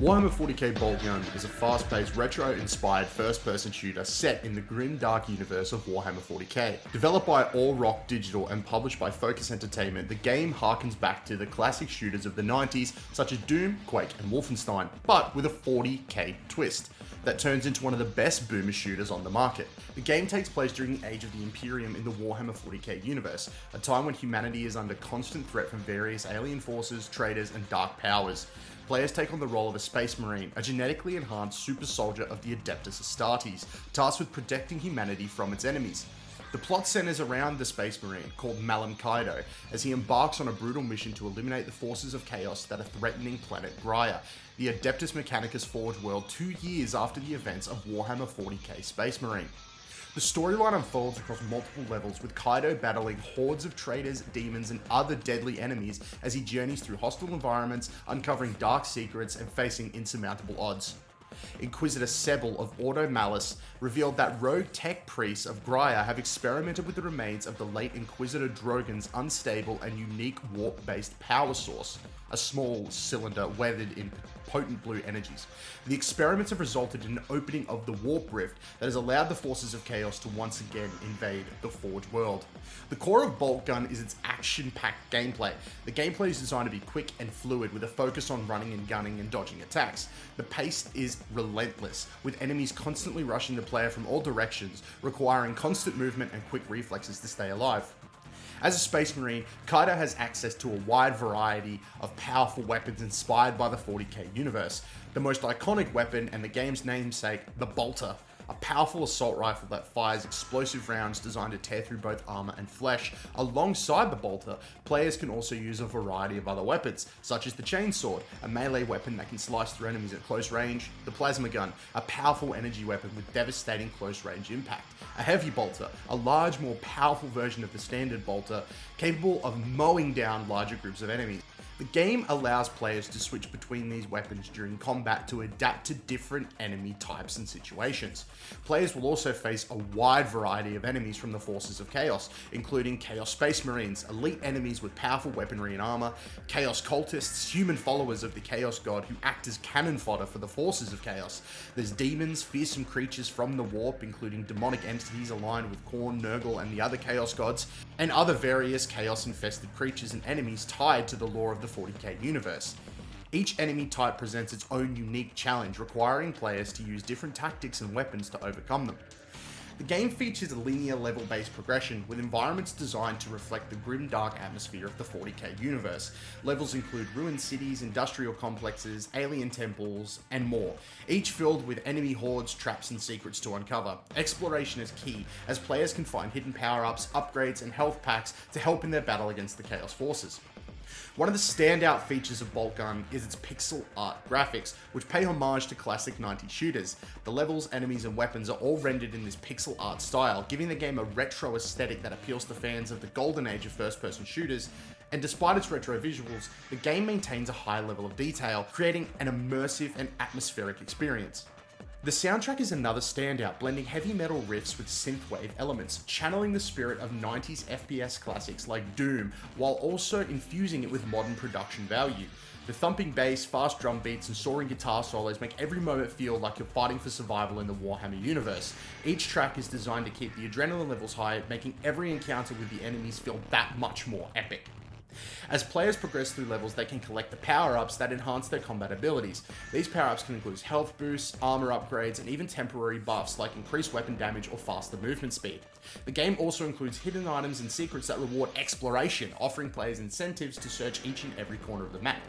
Warhammer 40K Boltgun is a fast-paced, retro-inspired first-person shooter set in the grim, dark universe of Warhammer 40K. Developed by All Rock Digital and published by Focus Entertainment, the game harkens back to the classic shooters of the 90s, such as Doom, Quake, and Wolfenstein, but with a 40K twist that turns into one of the best boomer shooters on the market. The game takes place during the age of the Imperium in the Warhammer 40K universe, a time when humanity is under constant threat from various alien forces, traitors, and dark powers. Players take on the role of a Space Marine, a genetically enhanced super soldier of the Adeptus Astartes, tasked with protecting humanity from its enemies. The plot centers around the Space Marine, called Malum Kaido, as he embarks on a brutal mission to eliminate the forces of chaos that are threatening planet Graia, the Adeptus Mechanicus Forge world 2 years after the events of Warhammer 40K Space Marine. The storyline unfolds across multiple levels, with Kaido battling hordes of traitors, demons, and other deadly enemies as he journeys through hostile environments, uncovering dark secrets and facing insurmountable odds. Inquisitor Sebel of Ordo Malus revealed that rogue tech priests of Graia have experimented with the remains of the late Inquisitor Drogon's unstable and unique warp-based power source, a small cylinder weathered in potent blue energies. The experiments have resulted in an opening of the warp rift that has allowed the forces of chaos to once again invade the Forge world. The core of Boltgun is its action-packed gameplay. The gameplay is designed to be quick and fluid, with a focus on running and gunning and dodging attacks. The pace is relentless, with enemies constantly rushing the player from all directions, requiring constant movement and quick reflexes to stay alive. As a Space Marine, Kaido has access to a wide variety of powerful weapons inspired by the 40K universe. The most iconic weapon, and the game's namesake, the Bolter, a powerful assault rifle that fires explosive rounds designed to tear through both armor and flesh. Alongside the Bolter, players can also use a variety of other weapons, such as the Chainsword, a melee weapon that can slice through enemies at close range, the Plasma Gun, a powerful energy weapon with devastating close range impact, a Heavy Bolter, a large, more powerful version of the standard Bolter, capable of mowing down larger groups of enemies. The game allows players to switch between these weapons during combat to adapt to different enemy types and situations. Players will also face a wide variety of enemies from the forces of Chaos, including Chaos Space Marines, elite enemies with powerful weaponry and armor, Chaos Cultists, human followers of the Chaos God who act as cannon fodder for the forces of Chaos. There's demons, fearsome creatures from the Warp, including demonic entities aligned with Khorne, Nurgle, and the other Chaos Gods, and other various Chaos-infested creatures and enemies tied to the lore of the 40K universe. Each enemy type presents its own unique challenge, requiring players to use different tactics and weapons to overcome them. The game features a linear level-based progression, with environments designed to reflect the grim, dark atmosphere of the 40K universe. Levels include ruined cities, industrial complexes, alien temples, and more, each filled with enemy hordes, traps, and secrets to uncover. Exploration is key, as players can find hidden power-ups, upgrades, and health packs to help in their battle against the Chaos forces. One of the standout features of Boltgun is its pixel art graphics, which pay homage to classic 90s shooters. The levels, enemies, and weapons are all rendered in this pixel art style, giving the game a retro aesthetic that appeals to fans of the golden age of first-person shooters. And despite its retro visuals, the game maintains a high level of detail, creating an immersive and atmospheric experience. The soundtrack is another standout, blending heavy metal riffs with synthwave elements, channeling the spirit of 90s FPS classics like Doom, while also infusing it with modern production value. The thumping bass, fast drum beats, and soaring guitar solos make every moment feel like you're fighting for survival in the Warhammer universe. Each track is designed to keep the adrenaline levels high, making every encounter with the enemies feel that much more epic. As players progress through levels, they can collect the power-ups that enhance their combat abilities. These power-ups can include health boosts, armor upgrades, and even temporary buffs like increased weapon damage or faster movement speed. The game also includes hidden items and secrets that reward exploration, offering players incentives to search each and every corner of the map.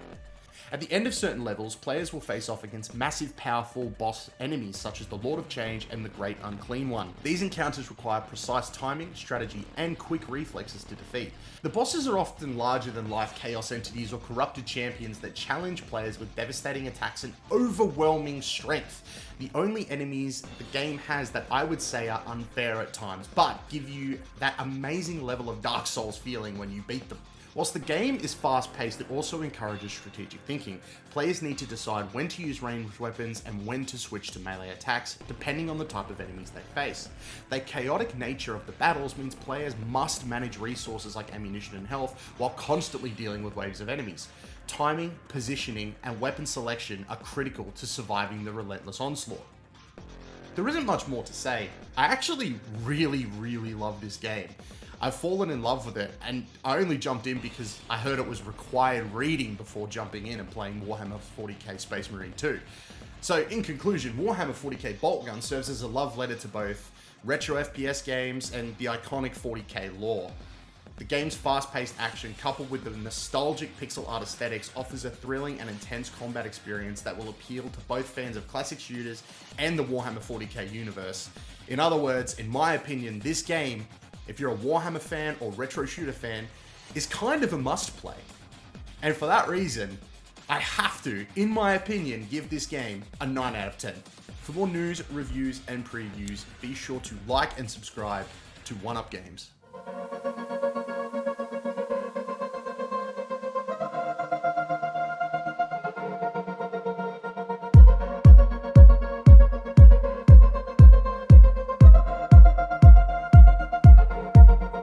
At the end of certain levels, players will face off against massive, powerful boss enemies such as the Lord of Change and the Great Unclean One. These encounters require precise timing, strategy, and quick reflexes to defeat. The bosses are often larger-than-life chaos entities or corrupted champions that challenge players with devastating attacks and overwhelming strength. The only enemies the game has that I would say are unfair at times, but give you that amazing level of Dark Souls feeling when you beat them. Whilst the game is fast-paced, it also encourages strategic thinking. Players need to decide when to use ranged weapons and when to switch to melee attacks, depending on the type of enemies they face. The chaotic nature of the battles means players must manage resources like ammunition and health, while constantly dealing with waves of enemies. Timing, positioning, and weapon selection are critical to surviving the relentless onslaught. There isn't much more to say. I actually really love this game. I've fallen in love with it, and I only jumped in because I heard it was required reading before jumping in and playing Warhammer 40K Space Marine 2. So in conclusion, Warhammer 40K Boltgun serves as a love letter to both retro FPS games and the iconic 40K lore. The game's fast-paced action, coupled with the nostalgic pixel art aesthetics, offers a thrilling and intense combat experience that will appeal to both fans of classic shooters and the Warhammer 40K universe. In other words, in my opinion, this game, if you're a Warhammer fan or retro shooter fan, is kind of a must-play. And for that reason, I have to, in my opinion, give this game a 9 out of 10. For more news, reviews, and previews, be sure to like and subscribe to 1UP Games.